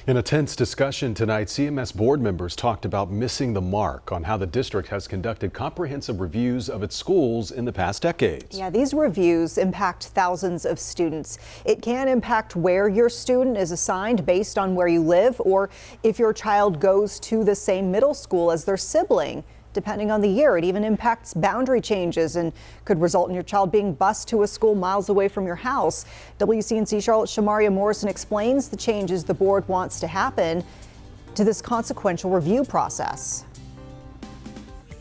In a tense discussion tonight, CMS board members talked about missing the mark on how the district has conducted comprehensive reviews of its schools in the past decades. Yeah, these reviews impact thousands of students. It can impact where your student is assigned based on where you live or if your child goes to the same middle school as their sibling. Depending on the year, it even impacts boundary changes and could result in your child being bused to a school miles away from your house. WCNC Charlotte Shamaria Morrison explains the changes the board wants to happen to this consequential review process.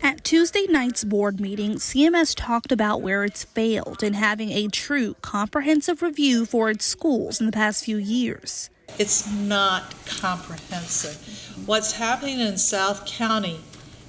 At Tuesday night's board meeting, CMS talked about where it's failed in having a true comprehensive review for its schools in the past few years. It's not comprehensive. What's happening in South County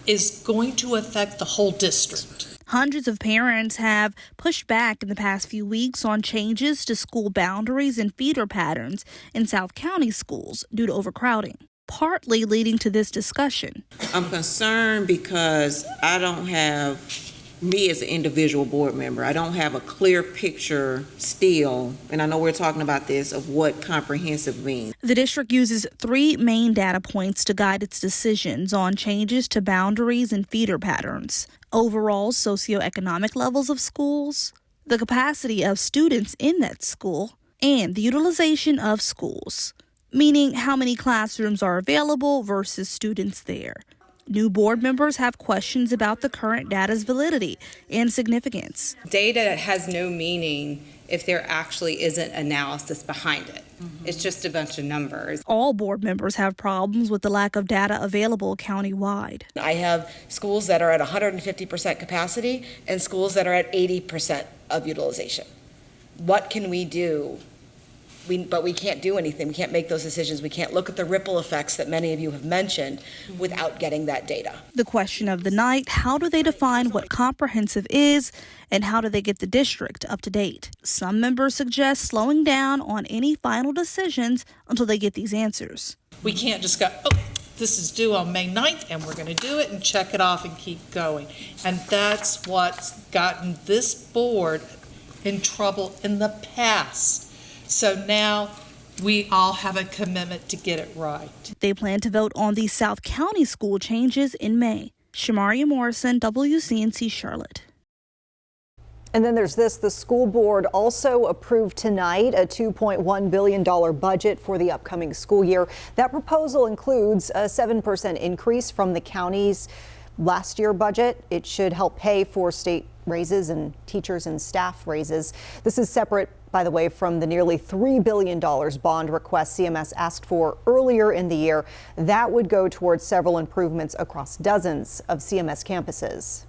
is going to affect the whole district. Hundreds of parents have pushed back in the past few weeks on changes to school boundaries and feeder patterns in South County schools due to overcrowding, partly leading to this discussion. I'm concerned because I don't have, me as an individual board member, I don't have a clear picture still, and I know we're talking about this, of what comprehensive means. The district uses three main data points to guide its decisions on changes to boundaries and feeder patterns: overall socioeconomic levels of schools, the capacity of students in that school, and the utilization of schools, meaning how many classrooms are available versus students there. New board members have questions about the current data's validity and significance. Data has no meaning if there actually isn't analysis behind it. It's just a bunch of numbers. All board members have problems with the lack of data available countywide. I have schools that are at 150% capacity and schools that are at 80% of utilization. What can we do? But we can't do anything. We can't make those decisions. We can't look at the ripple effects that many of you have mentioned without getting that data. The question of the night: how do they define what comprehensive is, and how do they get the district up to date? Some members suggest slowing down on any final decisions until they get these answers. We can't just go, oh, this is due on May 9th and we're going to do it and check it off and keep going. And that's what's gotten this board in trouble in the past. So now we all have a commitment to get it right. They plan to vote on the South County school changes in May. Shamaria Morrison, WCNC Charlotte. And then there's this. The school board also approved tonight a $2.1 billion budget for the upcoming school year. That proposal includes a 7% increase from the county's last year budget. It should help pay for state raises and teachers and staff raises. This is separate, by the way, from the nearly $3 billion bond request CMS asked for earlier in the year. That would go towards several improvements across dozens of CMS campuses.